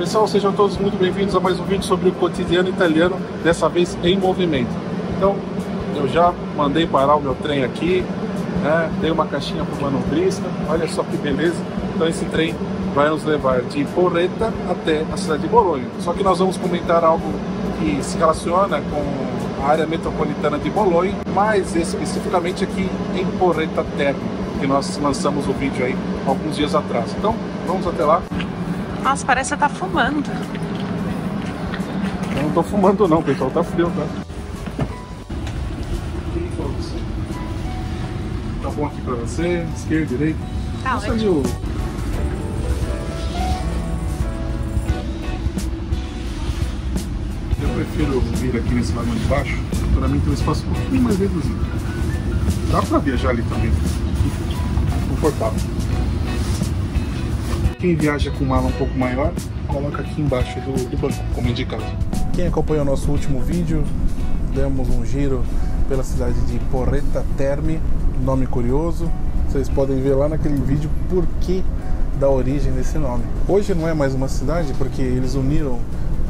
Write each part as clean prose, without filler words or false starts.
Pessoal, sejam todos muito bem-vindos a mais um vídeo sobre o cotidiano italiano, dessa vez em movimento. Então, eu já mandei parar o meu trem aqui, né? Dei uma caixinha para o manobrista, olha só que beleza. Então esse trem vai nos levar de Porretta até a cidade de Bolonha. Só que nós vamos comentar algo que se relaciona com a área metropolitana de Bolonha, mais especificamente aqui em Porretta Terme, que nós lançamos o vídeo aí alguns dias atrás. Então, vamos até lá. Nossa, parece que você tá fumando. Eu não tô fumando não, pessoal, tá frio, tá? Tá bom aqui pra você? Esquerda, direita? Tá ótimo. Eu prefiro vir aqui nesse lado de baixo, pra mim tem um espaço um pouquinho mais reduzido. Dá pra viajar ali também, confortável. Quem viaja com mala um pouco maior, coloca aqui embaixo do banco, como indicado. Quem acompanhou o nosso último vídeo, demos um giro pela cidade de Porretta Terme, nome curioso. Vocês podem ver lá naquele vídeo por que da origem desse nome. Hoje não é mais uma cidade, porque eles uniram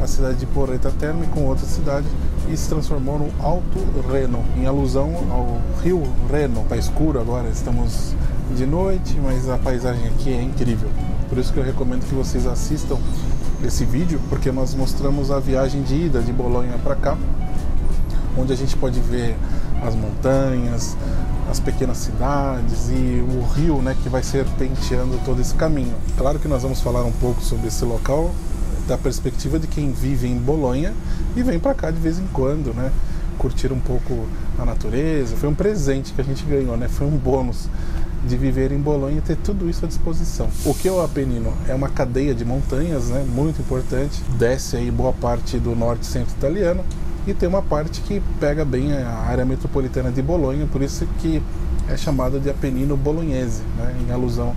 a cidade de Porretta Terme com outra cidade e se transformou no Alto Reno, em alusão ao rio Reno. Tá escuro agora, estamos de noite, mas a paisagem aqui é incrível. Por isso que eu recomendo que vocês assistam esse vídeo, porque nós mostramos a viagem de ida de Bolonha para cá, onde a gente pode ver as montanhas, as pequenas cidades e o rio, né, que vai serpenteando todo esse caminho. Claro que nós vamos falar um pouco sobre esse local da perspectiva de quem vive em Bolonha e vem para cá de vez em quando, né, curtir um pouco a natureza. Foi um presente que a gente ganhou, né, foi um bônus de viver em Bolonha e ter tudo isso à disposição. O que é o Apenino? É uma cadeia de montanhas, né, muito importante, desce aí boa parte do norte centro italiano e tem uma parte que pega bem a área metropolitana de Bolonha, por isso que é chamada de Apenino Bolognese, né, em alusão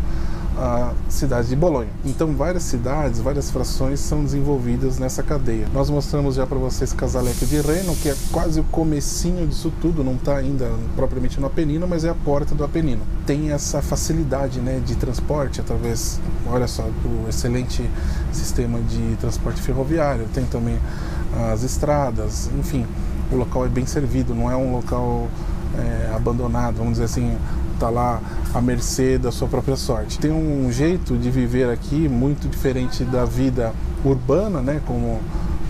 à cidade de Bolonha. Então várias cidades, várias frações são desenvolvidas nessa cadeia. Nós mostramos já para vocês Casalecchio di Reno, que é quase o comecinho disso tudo, não está ainda propriamente no Apenino, mas é a porta do Apenino. Tem essa facilidade, né, de transporte através, olha só, do excelente sistema de transporte ferroviário, tem também as estradas, enfim, o local é bem servido, não é um local abandonado, vamos dizer assim, tá lá à mercê da sua própria sorte. Tem um jeito de viver aqui muito diferente da vida urbana, né, como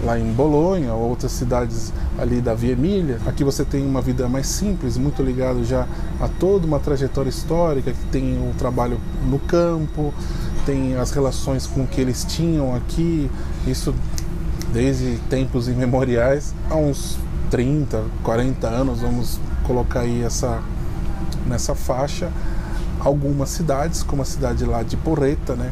lá em Bolonha ou outras cidades ali da Via Emília. Aqui você tem uma vida mais simples, muito ligado já a toda uma trajetória histórica, que tem o trabalho no campo, tem as relações com o que eles tinham aqui, isso desde tempos imemoriais, há uns 30, 40 anos, vamos colocar aí nessa faixa. Algumas cidades, como a cidade lá de Porretta, né,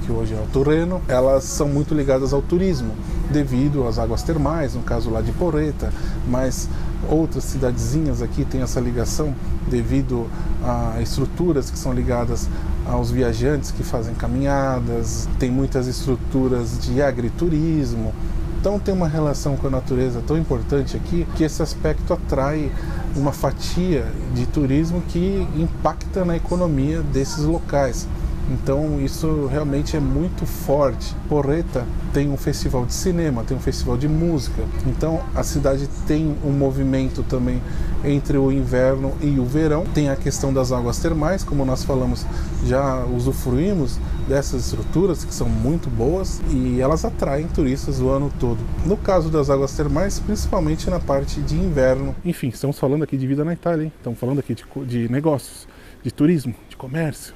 que hoje é Alto Reno, elas são muito ligadas ao turismo, devido às águas termais, no caso lá de Porretta, mas outras cidadezinhas aqui têm essa ligação devido a estruturas que são ligadas aos viajantes que fazem caminhadas, tem muitas estruturas de agriturismo. Então tem uma relação com a natureza tão importante aqui que esse aspecto atrai uma fatia de turismo que impacta na economia desses locais. Então isso realmente é muito forte. Porretta tem um festival de cinema, tem um festival de música. Então a cidade tem um movimento também entre o inverno e o verão. Tem a questão das águas termais, como nós falamos, já usufruímos dessas estruturas que são muito boas e elas atraem turistas o ano todo. No caso das águas termais, principalmente na parte de inverno. Enfim, estamos falando aqui de vida na Itália, hein? Estamos falando aqui de negócios, de turismo, de comércio,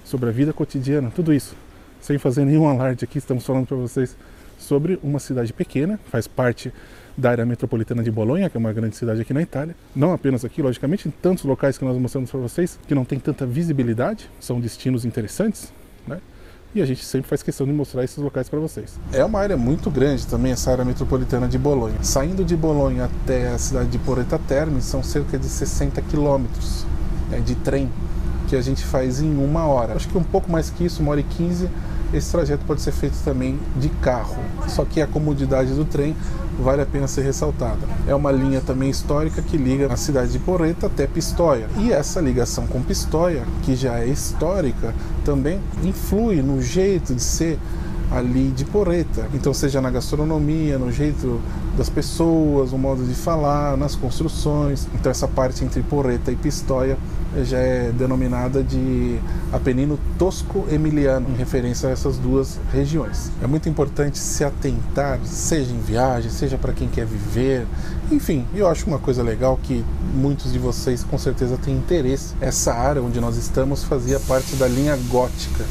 sobre a vida cotidiana, tudo isso. Sem fazer nenhum alarde aqui, estamos falando para vocês sobre uma cidade pequena, faz parte da área metropolitana de Bolonha, que é uma grande cidade aqui na Itália. Não apenas aqui, logicamente, em tantos locais que nós mostramos para vocês, que não tem tanta visibilidade, são destinos interessantes, né? E a gente sempre faz questão de mostrar esses locais para vocês. É uma área muito grande também, essa área metropolitana de Bolonha. Saindo de Bolonha até a cidade de Porretta Terme, são cerca de 60 quilômetros de trem, que a gente faz em 1 hora. Acho que um pouco mais que isso, 1h15, esse trajeto pode ser feito também de carro. Só que a comodidade do trem vale a pena ser ressaltada. É uma linha também histórica que liga a cidade de Porretta até Pistoia. E essa ligação com Pistoia, que já é histórica, também influi no jeito de ser ali de Porreta. Então, seja na gastronomia, no jeito das pessoas, no modo de falar, nas construções. Então, essa parte entre Porreta e Pistoia já é denominada de Apenino Tosco-Emiliano, em referência a essas duas regiões. É muito importante se atentar, seja em viagem, seja para quem quer viver, enfim, eu acho uma coisa legal que muitos de vocês com certeza têm interesse. Essa área onde nós estamos fazia parte da linha gótica.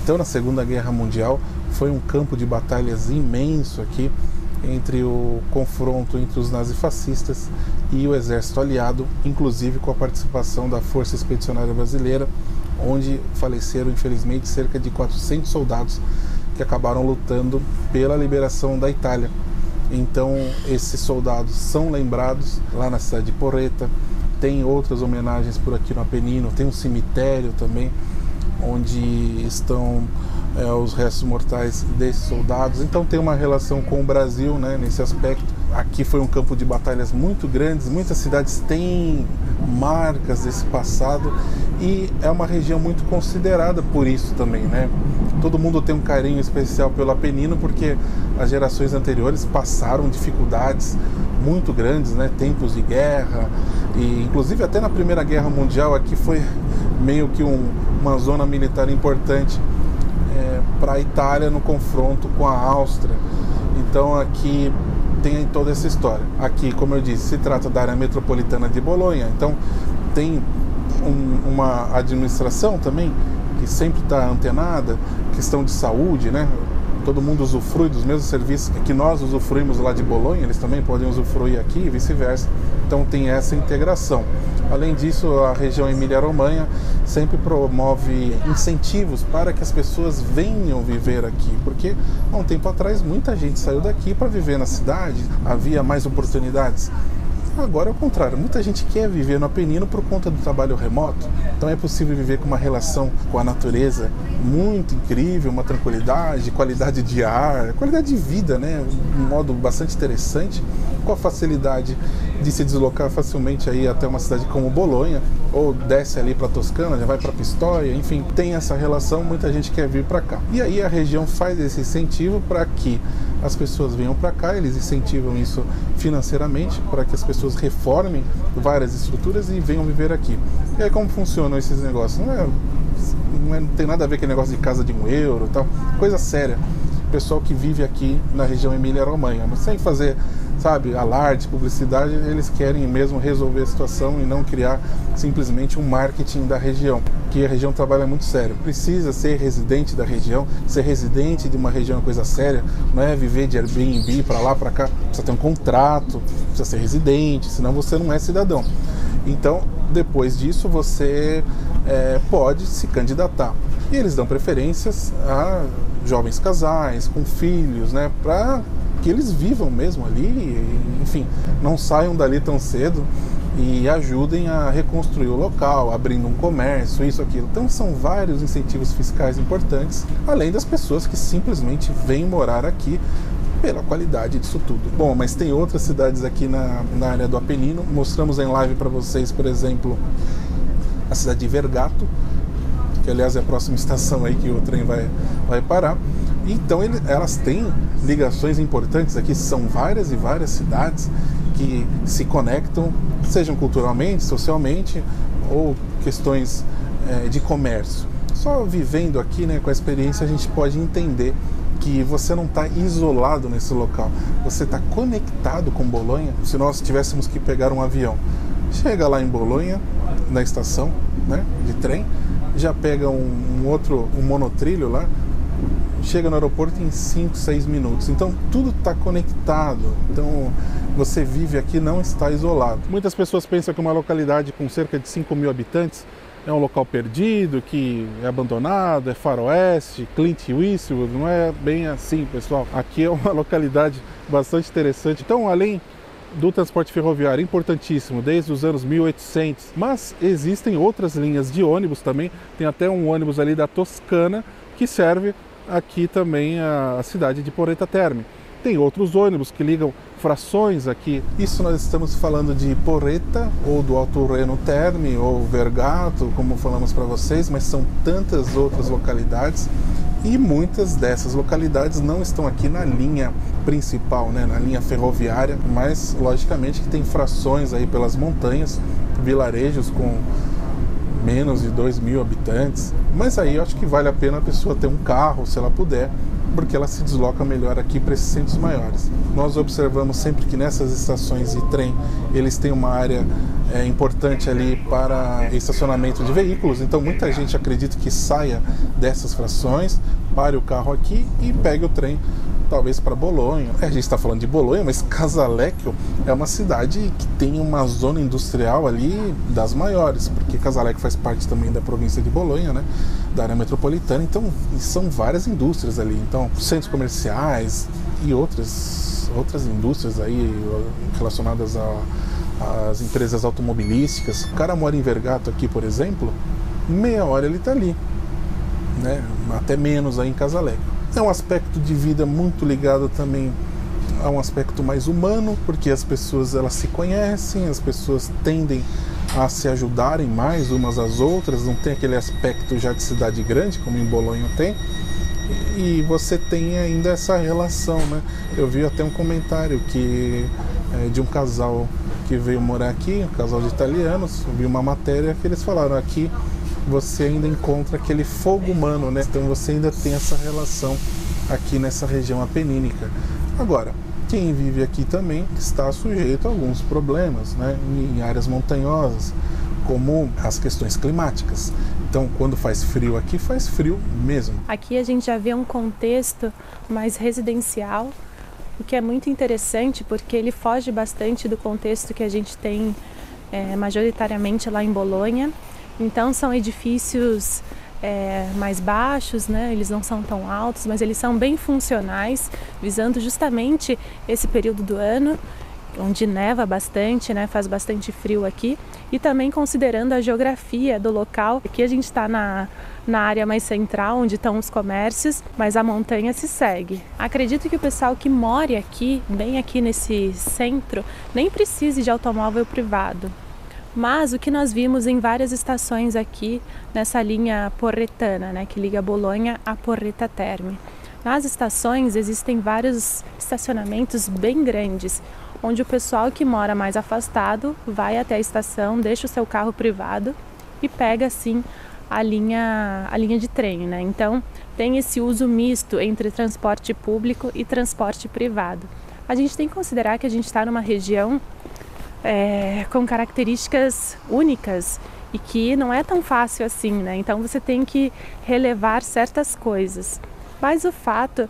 Então, na Segunda Guerra Mundial, foi um campo de batalhas imenso aqui, entre o confronto entre os nazifascistas e o exército aliado, inclusive com a participação da Força Expedicionária Brasileira, onde faleceram, infelizmente, cerca de 400 soldados que acabaram lutando pela liberação da Itália. Então, esses soldados são lembrados lá na cidade de Porreta. Tem outras homenagens por aqui no Apenino, tem um cemitério também, onde estão os restos mortais desses soldados. Então tem uma relação com o Brasil, né, nesse aspecto. Aqui foi um campo de batalhas muito grandes, muitas cidades têm marcas desse passado e é uma região muito considerada por isso também, né? Todo mundo tem um carinho especial pelo Apenino porque as gerações anteriores passaram dificuldades muito grandes, né? Tempos de guerra e inclusive até na Primeira Guerra Mundial aqui foi meio que uma zona militar importante para a Itália no confronto com a Áustria. Então aqui tem toda essa história. Aqui, como eu disse, se trata da área metropolitana de Bolonha, então tem uma administração também que sempre está antenada, questão de saúde, né? Todo mundo usufrui dos mesmos serviços que nós usufruímos lá de Bolonha, eles também podem usufruir aqui e vice-versa. Então tem essa integração. Além disso, a região Emília-Romanha sempre promove incentivos para que as pessoas venham viver aqui, porque há um tempo atrás muita gente saiu daqui para viver na cidade, havia mais oportunidades. Agora é o contrário, muita gente quer viver no Apenino por conta do trabalho remoto, então é possível viver com uma relação com a natureza muito incrível, uma tranquilidade, qualidade de ar, qualidade de vida, né? Um modo bastante interessante, com a facilidade de se deslocar facilmente aí até uma cidade como Bolonha, ou desce ali para Toscana, já vai para Pistoia, enfim, tem essa relação, muita gente quer vir para cá. E aí a região faz esse incentivo para que as pessoas venham para cá, eles incentivam isso financeiramente para que as pessoas reformem várias estruturas e venham viver aqui. E aí como funcionam esses negócios? Não tem nada a ver com aquele negócio de casa de €1 e tal, coisa séria. O pessoal que vive aqui na região Emília-Romanha, mas sem fazer, sabe, alarde, publicidade, eles querem mesmo resolver a situação e não criar simplesmente um marketing da região, que a região trabalha muito sério. Precisa ser residente da região, ser residente de uma região é coisa séria, não é viver de Airbnb para lá, para cá, precisa ter um contrato, precisa ser residente, senão você não é cidadão. Então, depois disso, você pode se candidatar. E eles dão preferências a jovens casais, com filhos, né, para que eles vivam mesmo ali, enfim, não saiam dali tão cedo e ajudem a reconstruir o local, abrindo um comércio, isso, aquilo. Então são vários incentivos fiscais importantes, além das pessoas que simplesmente vêm morar aqui pela qualidade disso tudo. Bom, mas tem outras cidades aqui na área do Apenino, mostramos em live para vocês, por exemplo, a cidade de Vergato, que aliás é a próxima estação aí que o trem vai parar. Então elas têm ligações importantes aqui, são várias e várias cidades que se conectam, sejam culturalmente, socialmente ou questões de comércio. Só vivendo aqui, né, com a experiência, a gente pode entender que você não está isolado nesse local, você está conectado com Bolonha. Se nós tivéssemos que pegar um avião, chega lá em Bolonha, na estação, né, de trem, já pega um monotrilho lá, chega no aeroporto em 5, 6 minutos. Então tudo está conectado. Então você vive aqui, não está isolado. Muitas pessoas pensam que uma localidade com cerca de 5.000 habitantes é um local perdido, que é abandonado, é faroeste, Clint Eastwood. Não é bem assim, pessoal. Aqui é uma localidade bastante interessante. Então, além do transporte ferroviário, importantíssimo, desde os anos 1800, mas existem outras linhas de ônibus também. Tem até um ônibus ali da Toscana que serve aqui também a cidade de Porreta Terme. Tem outros ônibus que ligam frações aqui. Isso nós estamos falando de Porreta, ou do Alto Reno Terme, ou Vergato, como falamos para vocês, mas são tantas outras localidades E muitas dessas localidades não estão aqui na linha principal, né, na linha ferroviária, mas logicamente que tem frações aí pelas montanhas, vilarejos com menos de 2.000 habitantes, mas aí eu acho que vale a pena a pessoa ter um carro, se ela puder, porque ela se desloca melhor aqui para esses centros maiores. Nós observamos sempre que nessas estações de trem eles têm uma área importante ali para estacionamento de veículos, então muita gente acredita que saia dessas frações, pare o carro aqui e pegue o trem talvez para Bolonha. A gente está falando de Bolonha, mas Casalecchio é uma cidade que tem uma zona industrial ali das maiores, porque Casalecchio faz parte também da província de Bolonha, né, da área metropolitana, então são várias indústrias ali, então centros comerciais e outras indústrias aí relacionadas às empresas automobilísticas. O cara mora em Vergato aqui, por exemplo, meia hora ele está ali, né, até menos aí em Casalecchio. É um aspecto de vida muito ligado também a um aspecto mais humano, porque as pessoas elas se conhecem, as pessoas tendem a se ajudarem mais umas às outras, não tem aquele aspecto já de cidade grande, como em Bolonha tem, e você tem ainda essa relação, né? Eu vi até um comentário de um casal que veio morar aqui, um casal de italianos, eu vi uma matéria que eles falaram aqui, você ainda encontra aquele fogo humano, né? Então você ainda tem essa relação aqui nessa região apenínica. Agora, quem vive aqui também está sujeito a alguns problemas, né? Em áreas montanhosas, como as questões climáticas. Então, quando faz frio aqui, faz frio mesmo. Aqui a gente já vê um contexto mais residencial, o que é muito interessante porque ele foge bastante do contexto que a gente tem majoritariamente lá em Bolonha. Então são edifícios mais baixos, né? Eles não são tão altos, mas eles são bem funcionais, visando justamente esse período do ano, onde neva bastante, né? Faz bastante frio aqui, e também considerando a geografia do local. Aqui a gente está na área mais central, onde estão os comércios, mas a montanha se segue. Acredito que o pessoal que mora aqui, bem aqui nesse centro, nem precise de automóvel privado. Mas o que nós vimos em várias estações aqui nessa linha porretana, né, que liga Bolonha a Porretta Terme. Nas estações existem vários estacionamentos bem grandes, onde o pessoal que mora mais afastado vai até a estação, deixa o seu carro privado e pega assim a linha de trem, né? Então tem esse uso misto entre transporte público e transporte privado. A gente tem que considerar que a gente está numa região com características únicas e que não é tão fácil assim, né? Então você tem que relevar certas coisas. Mas o fato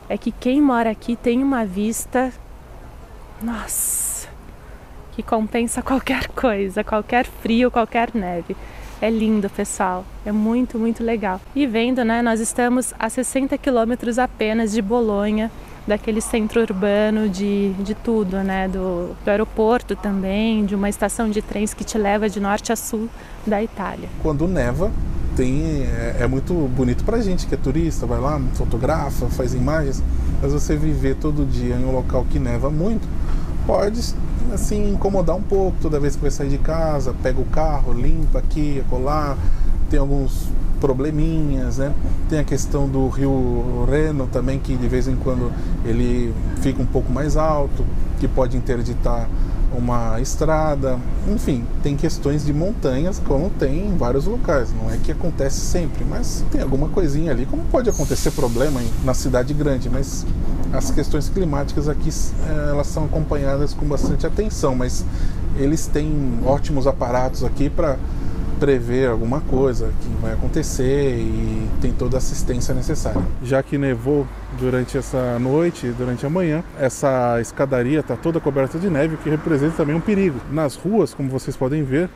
é que quem mora aqui tem uma vista, nossa, que compensa qualquer coisa, qualquer frio, qualquer neve. É lindo, pessoal, é muito, muito legal. E vendo, né, nós estamos a 60 quilômetros apenas de Bolonha, daquele centro urbano de tudo, né? Do aeroporto também, de uma estação de trens que te leva de norte a sul da Itália. Quando neva, é muito bonito pra gente que é turista, vai lá, fotografa, faz imagens, mas você viver todo dia em um local que neva muito, pode assim incomodar um pouco. Toda vez que vai sair de casa, pega o carro, limpa aqui, acolá, tem alguns probleminhas, né? Tem a questão do rio Reno também, que de vez em quando ele fica um pouco mais alto, que pode interditar uma estrada. Enfim, tem questões de montanhas, como tem em vários locais. Não é que acontece sempre, mas tem alguma coisinha ali, como pode acontecer problema na cidade grande, mas as questões climáticas aqui, elas são acompanhadas com bastante atenção, mas eles têm ótimos aparatos aqui para prever alguma coisa que vai acontecer e tem toda a assistência necessária. Já que nevou durante essa noite, durante a manhã, essa escadaria está toda coberta de neve, o que representa também um perigo. Nas ruas, como vocês podem ver,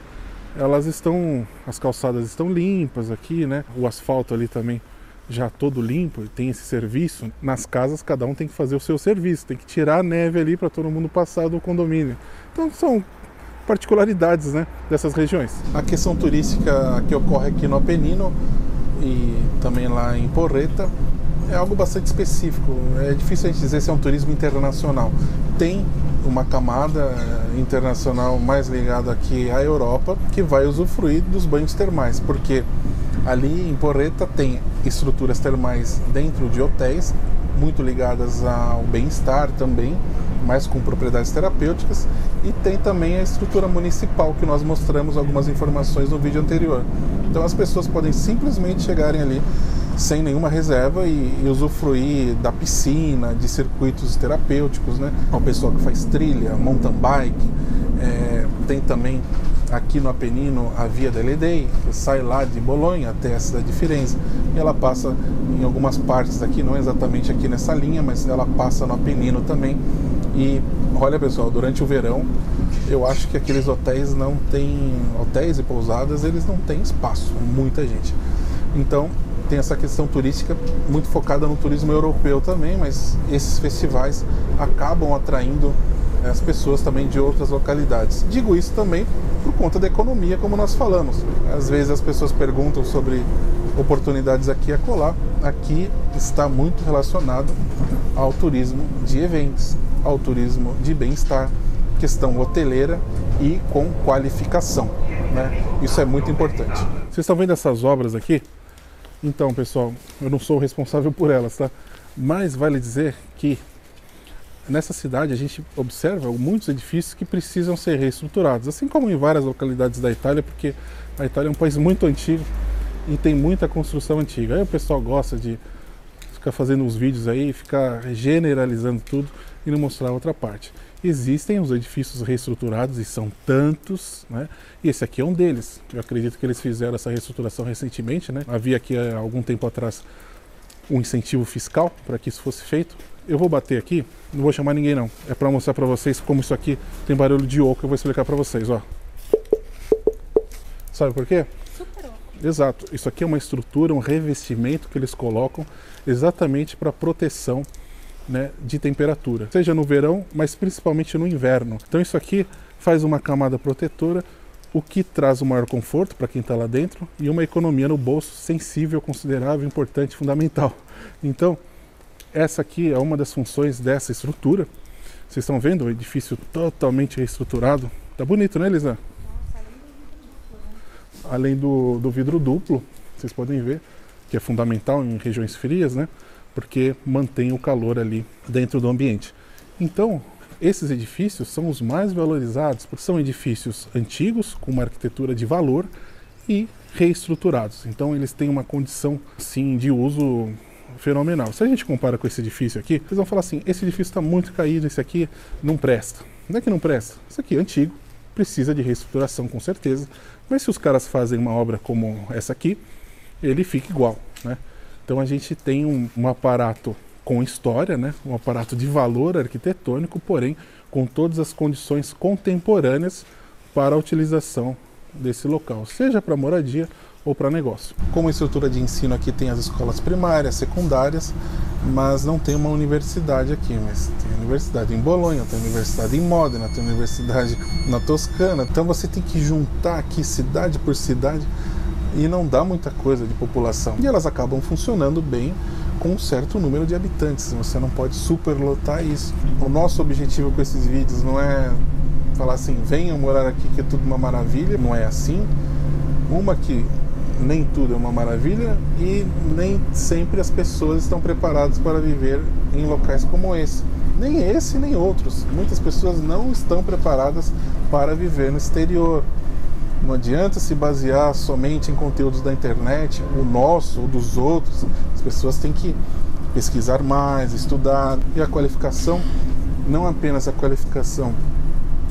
as calçadas estão limpas aqui, né? O asfalto ali também já todo limpo, tem esse serviço. Nas casas, cada um tem que fazer o seu serviço, tem que tirar a neve ali para todo mundo passar do condomínio. Então são particularidades, né, dessas regiões. A questão turística que ocorre aqui no Apennino e também lá em Porretta é algo bastante específico. É difícil a gente dizer se é um turismo internacional. Tem uma camada internacional mais ligada aqui à Europa que vai usufruir dos banhos termais, porque ali em Porretta tem estruturas termais dentro de hotéis, muito ligadas ao bem-estar também, mas com propriedades terapêuticas, e tem também a estrutura municipal, que nós mostramos algumas informações no vídeo anterior. Então as pessoas podem simplesmente chegarem ali sem nenhuma reserva e usufruir da piscina, de circuitos terapêuticos, né? O pessoal que faz trilha, mountain bike, tem também aqui no Apennino a Via delle Dei, que sai lá de Bolonha até a cidade de Firenze, e ela passa em algumas partes aqui, não exatamente aqui nessa linha, mas ela passa no Apennino também. E olha, pessoal, durante o verão eu acho que aqueles hotéis não têm, hotéis e pousadas, eles não têm espaço, muita gente. Então tem essa questão turística muito focada no turismo europeu também, mas esses festivais acabam atraindo as pessoas também de outras localidades. Digo isso também por conta da economia, como nós falamos. Às vezes as pessoas perguntam sobre oportunidades aqui e acolá. Aqui está muito relacionado ao turismo de eventos, ao turismo de bem-estar, questão hoteleira e com qualificação, né? Isso é muito importante. Vocês estão vendo essas obras aqui? Então, pessoal, eu não sou o responsável por elas, tá? Mas vale dizer que nessa cidade a gente observa muitos edifícios que precisam ser reestruturados, assim como em várias localidades da Itália, porque a Itália é um país muito antigo e tem muita construção antiga. Aí o pessoal gosta de ficar fazendo uns vídeos aí, ficar generalizando tudo e não mostrar a outra parte. Existem os edifícios reestruturados e são tantos, né? E esse aqui é um deles. Eu acredito que eles fizeram essa reestruturação recentemente, né? Havia aqui há algum tempo atrás um incentivo fiscal para que isso fosse feito. Eu vou bater aqui, não vou chamar ninguém não. É para mostrar para vocês como isso aqui tem barulho de oco. Eu vou explicar para vocês, ó. Sabe por quê? Super oco. Exato. Isso aqui é uma estrutura, um revestimento que eles colocam exatamente para proteção, né, de temperatura, seja no verão, mas principalmente no inverno. Então isso aqui faz uma camada protetora, o que traz um maior conforto para quem está lá dentro e uma economia no bolso sensível, considerável, importante, fundamental. Então essa aqui é uma das funções dessa estrutura. Vocês estão vendo o edifício totalmente reestruturado. Tá bonito, né, Elisa? Além do vidro duplo, vocês podem ver que é fundamental em regiões frias, né? Porque mantém o calor ali dentro do ambiente. Então, esses edifícios são os mais valorizados, porque são edifícios antigos, com uma arquitetura de valor e reestruturados. Então, eles têm uma condição, assim, de uso fenomenal. Se a gente compara com esse edifício aqui, vocês vão falar assim, esse edifício está muito caído, esse aqui não presta. Não é que não presta, isso aqui é antigo, precisa de reestruturação com certeza, mas se os caras fazem uma obra como essa aqui, ele fica igual, né? Então a gente tem um aparato com história, né? Um aparato de valor arquitetônico, porém com todas as condições contemporâneas para a utilização desse local, seja para moradia ou para negócio. Como estrutura de ensino aqui tem as escolas primárias, secundárias, mas não tem uma universidade aqui, mas tem universidade em Bolonha, tem universidade em Modena, tem universidade na Toscana. Então você tem que juntar aqui cidade por cidade e não dá muita coisa de população. E elas acabam funcionando bem com um certo número de habitantes. Você não pode superlotar isso. O nosso objetivo com esses vídeos não é falar assim, venham morar aqui que é tudo uma maravilha. Não é assim. Uma que nem tudo é uma maravilha e nem sempre as pessoas estão preparadas para viver em locais como esse. Nem esse, nem outros. Muitas pessoas não estão preparadas para viver no exterior. Não adianta se basear somente em conteúdos da internet, o nosso ou dos outros. As pessoas têm que pesquisar mais, estudar. E a qualificação, não apenas a qualificação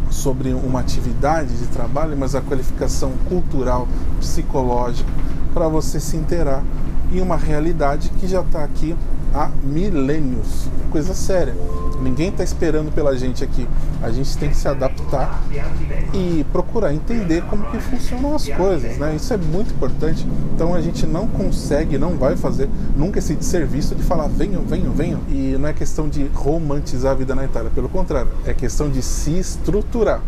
sobre uma atividade de trabalho, mas a qualificação cultural, psicológica, para você se inteirar em uma realidade que já está aqui há milênios. Coisa séria. Ninguém está esperando pela gente aqui. A gente tem que se adaptar e procurar entender como que funcionam as coisas, né? Isso é muito importante. Então a gente não consegue, não vai fazer nunca esse desserviço de falar venham, venham, venham. E não é questão de romantizar a vida na Itália, pelo contrário, é questão de se estruturar.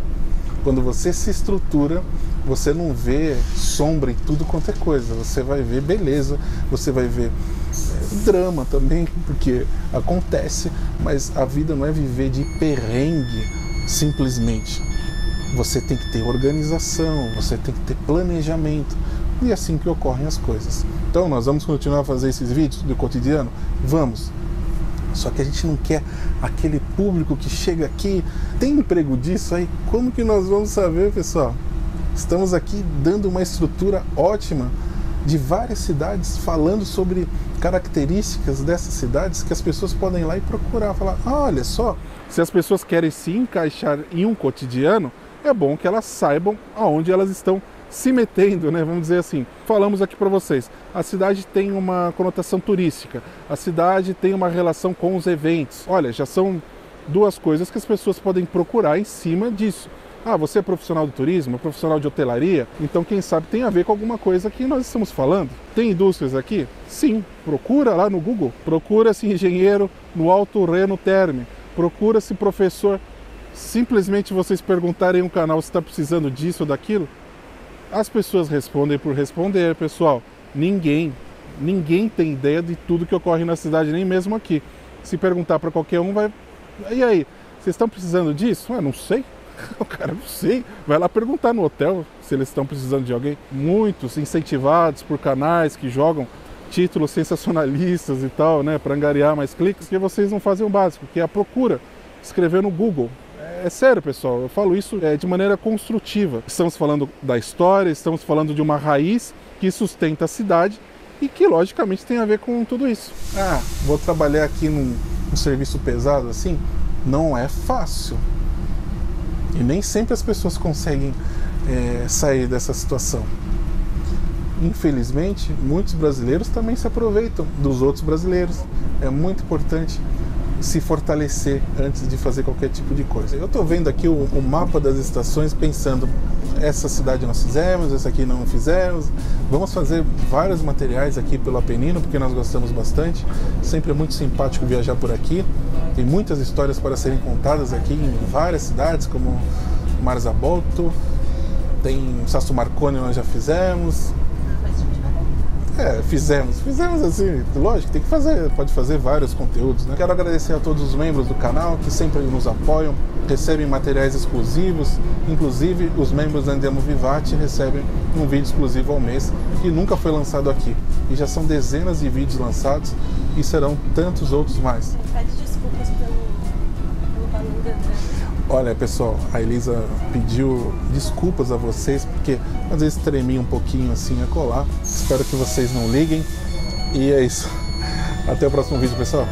Quando você se estrutura, você não vê sombra em tudo quanto é coisa, você vai ver beleza, você vai ver drama também, porque acontece, mas a vida não é viver de perrengue simplesmente. Você tem que ter organização, você tem que ter planejamento, E é assim que ocorrem as coisas. Então nós vamos continuar a fazer esses vídeos do cotidiano? Vamos. Só que a gente não quer aquele público que chega aqui, tem emprego disso aí? Como que nós vamos saber, pessoal? Estamos aqui dando uma estrutura ótima de várias cidades, falando sobre características dessas cidades que as pessoas podem ir lá e procurar, falar, olha só, se as pessoas querem se encaixar em um cotidiano, é bom que elas saibam aonde elas estão se metendo, né? Vamos dizer assim. Falamos aqui para vocês, a cidade tem uma conotação turística, a cidade tem uma relação com os eventos. Olha, já são duas coisas que as pessoas podem procurar em cima disso. Ah, você é profissional do turismo, profissional de hotelaria? Então, quem sabe tem a ver com alguma coisa que nós estamos falando. Tem indústrias aqui? Sim. Procura lá no Google. Procura-se engenheiro no Alto Reno Terme. Procura-se professor. Simplesmente vocês perguntarem um canal se está precisando disso ou daquilo, as pessoas respondem por responder, pessoal. Ninguém tem ideia de tudo que ocorre na cidade, nem mesmo aqui. Se perguntar para qualquer um, vai... E aí, vocês estão precisando disso? Não sei. O cara, não sei. Vai lá perguntar no hotel se eles estão precisando de alguém. Muitos incentivados por canais que jogam títulos sensacionalistas e tal, né, para angariar mais cliques, que vocês não fazem o básico, que é a procura. Escrever no Google. É sério, pessoal, eu falo isso de maneira construtiva. Estamos falando da história, estamos falando de uma raiz que sustenta a cidade e que, logicamente, tem a ver com tudo isso. Ah, vou trabalhar aqui num serviço pesado assim? Não é fácil. E nem sempre as pessoas conseguem sair dessa situação. Infelizmente, muitos brasileiros também se aproveitam dos outros brasileiros. É muito importante se fortalecer antes de fazer qualquer tipo de coisa. Eu estou vendo aqui o mapa das estações pensando, essa cidade nós fizemos, essa aqui não fizemos. Vamos fazer vários materiais aqui pelo Apenino, porque nós gostamos bastante. Sempre é muito simpático viajar por aqui. Tem muitas histórias para serem contadas aqui em várias cidades, como Marzabotto, tem Sasso Marconi, nós já fizemos. Fizemos assim, lógico, tem que fazer, pode fazer vários conteúdos, né? Quero agradecer a todos os membros do canal que sempre nos apoiam, recebem materiais exclusivos, inclusive os membros da Andiamo Vivat recebem um vídeo exclusivo ao mês que nunca foi lançado aqui. E já são dezenas de vídeos lançados e serão tantos outros mais. Pede desculpas pelo barulho. Olha, pessoal, a Elisa pediu desculpas a vocês, porque às vezes tremi um pouquinho assim a colar. Espero que vocês não liguem. E é isso. Até o próximo vídeo, pessoal.